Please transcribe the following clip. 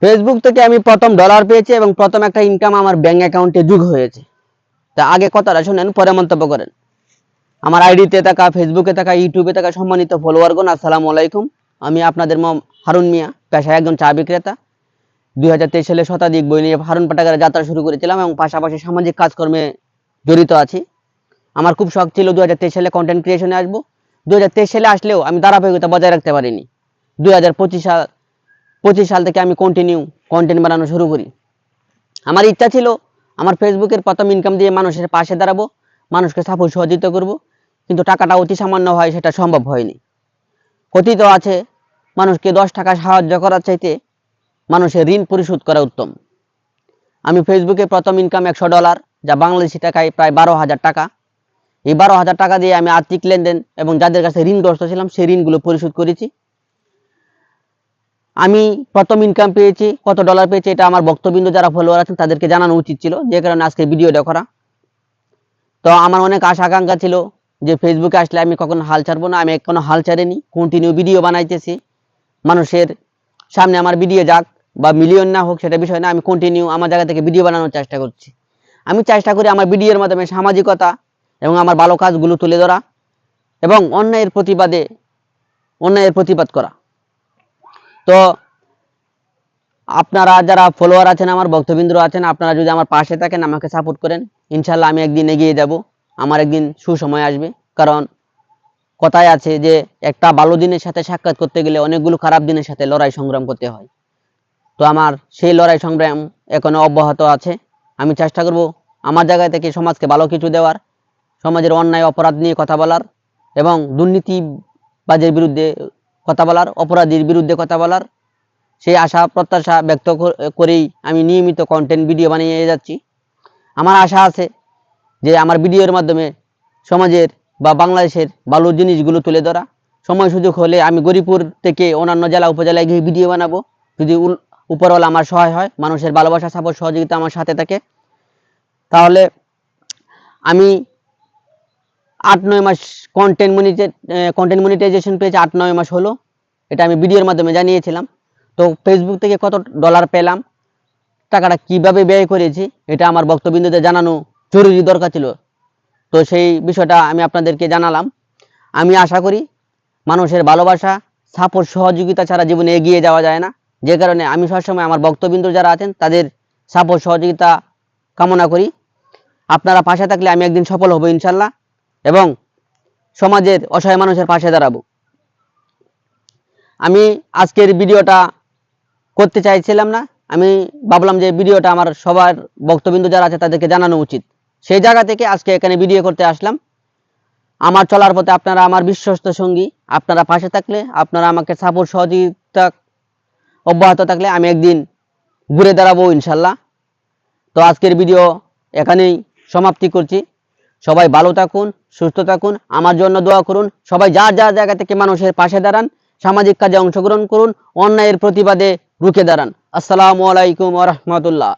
Facebook থেকে আমি প্রথম ডলার পেয়েছি এবং প্রথম একটা ইনকাম আমার ব্যাংক অ্যাকাউন্টে যোগ হয়েছে। তা আগে কথাটা শুনেন, পরে মন্তব্য করেন। আমার আইডিতে থাকা, ফেসবুকে থাকা, ইউটিউবে থাকা সম্মানিত ফলোয়ারগণ, আসসালামু আলাইকুম। আমি আপনাদের হারুন মিয়া, পেশায় একজন চা বিক্রেতা। 2023 সালে শতাধিক বই নিয়ে হারুন পাঠাগারে যাত্রা শুরু করেছিলাম এবং পাশাপাশি সামাজিক কাজকর্মে জড়িত আছি। আমার খুব শখ ছিল 2023 সালে কন্টেন্ট ক্রিয়েশনে আসবো। 2023 সালে আসলেও আমি ধারাবাহিকতা বজায় রাখতে পারিনি। 2025 সাল থেকে আমি কন্টিনিউ কন্টেন্ট বানানো শুরু করি। আমার ইচ্ছা ছিল আমার ফেসবুকের প্রথম ইনকাম দিয়ে মানুষের পাশে দাঁড়াবো, মানুষকে সাপোর্ট সহযোগিতা করব, কিন্তু টাকাটা অতি সামান্য হয়, সেটা সম্ভব হয়নি। কথিত আছে, মানুষকে 10 টাকা সাহায্য করার চাইতে মানুষের ঋণ পরিশোধ করা উত্তম। আমি ফেসবুকে প্রথম ইনকাম $100, যা বাংলাদেশি টাকায় প্রায় 12,000 টাকা। এই 12,000 টাকা দিয়ে আমি আর্থিক লেনদেন এবং যাদের কাছে ঋণগ্রস্ত ছিলাম সেই ঋণগুলো পরিশোধ করেছি। আমি প্রথম ইনকাম পেয়েছি, কত ডলার পেয়েছি, এটা আমার বক্তবিন্দু যারা ফলোয়ার আছেন তাদেরকে জানানো উচিত ছিল, যে কারণে আজকে ভিডিওটা করা। তো আমার অনেক আশা আকাঙ্ক্ষা ছিল যে ফেসবুকে আসলে আমি কখনো হাল ছাড়বো না। আমি কোনো হাল ছাড়িনি, কন্টিনিউ ভিডিও বানাইতেছি। মানুষের সামনে আমার ভিডিও যাক বা মিলিয়ন না হোক সেটা বিষয় না, আমি কন্টিনিউ আমার জায়গা থেকে ভিডিও বানানোর চেষ্টা করছি। আমি চেষ্টা করি আমার ভিডিওর মাধ্যমে সামাজিকতা এবং আমার ভালো কাজগুলো তুলে ধরা এবং অন্যায়ের প্রতিবাদ করা। তো আপনারা যারা ফলোয়ার আছেন, আমার ভক্তবৃন্দ আছেন, আপনারা যদি আমার পাশে থাকেন, আমাকে সাপোর্ট করেন, ইনশাল্লাহ আমি একদিন এগিয়ে যাব। আমার একদিন সুসময় আসবে। কারণ কথায় আছে যে একটা ভালো দিনের সাথে সাক্ষাৎ করতে গেলে অনেকগুলো খারাপ দিনের সাথে লড়াই সংগ্রাম করতে হয়। তো আমার সেই লড়াই সংগ্রাম এখনো অব্যাহত আছে। আমি চেষ্টা করব আমার জায়গা থেকে সমাজকে ভালো কিছু দেওয়ার, সমাজের অন্যায় অপরাধ নিয়ে কথা বলার এবং দুর্নীতিবাজের বিরুদ্ধে কথা বলার, অপরাধীর বিরুদ্ধে কথা বলার, সেই আশা প্রত্যাশা ব্যক্ত করেই আমি নিয়মিত কন্টেন্ট ভিডিও বানিয়ে যাচ্ছি। আমার আশা আছে যে আমার ভিডিওর মাধ্যমে সমাজের বা বাংলাদেশের ভালো জিনিসগুলো তুলে ধরা। সময় সুযোগ হলে আমি গরিপুর থেকে অন্যান্য জেলা উপজেলায় গিয়ে ভিডিও বানাবো, যদি উপরওয়ালা আমার সহায় হয়, মানুষের ভালোবাসা সাপোর্ট সহযোগিতা আমার সাথে থাকে। তাহলে আমি 8-9 মাস কন্টেন্ট মনিটাইজেশন পেয়েছি, 8-9 মাস হলো। এটা আমি ভিডিওর মাধ্যমে জানিয়েছিলাম। তো ফেসবুক থেকে কত ডলার পেলাম, টাকাটা কিভাবে ব্যয় করেছি, এটা আমার বক্তবিন্দুতে জানানো জরুরি দরকার ছিল। তো সেই বিষয়টা আমি আপনাদেরকে জানালাম। আমি আশা করি মানুষের ভালোবাসা সাপোর্ট সহযোগিতা ছাড়া জীবনে এগিয়ে যাওয়া যায় না, যে কারণে আমি সবসময় আমার বক্তবিন্দু যারা আছেন তাদের সাপোর্ট সহযোগিতা কামনা করি। আপনারা পাশে থাকলে আমি একদিন সফল হব ইনশাল্লাহ, এবং সমাজের অসহায় মানুষের পাশে দাঁড়াবো। আমি আজকের ভিডিওটা করতে চাইছিলাম না, আমি ভাবলাম যে ভিডিওটা আমার সবার বক্তবিন্দু যারা আছে তাদেরকে জানানো উচিত। সেই জায়গা থেকে আজকে এখানে ভিডিও করতে আসলাম। আমার চলার পথে আপনারা আমার বিশ্বস্ত সঙ্গী, আপনারা পাশে থাকলে, আপনারা আমাকে সাপোর্ট সহযোগিতা অব্যাহত থাকলে আমি একদিন ঘুরে দাঁড়াবো ইনশাল্লাহ। তো আজকের ভিডিও এখানেই সমাপ্তি করছি। সবাই ভালো থাকুন, সুস্থ থাকুন, আমার জন্য দোয়া করুন। সবাই যার যার জায়গা থেকে মানুষের পাশে দাঁড়ান, সামাজিক কাজে অংশগ্রহণ করুন, অন্যায়ের প্রতিবাদে রুখে দাঁড়ান। আসসালামু আলাইকুম ওয়া রাহমাতুল্লাহ।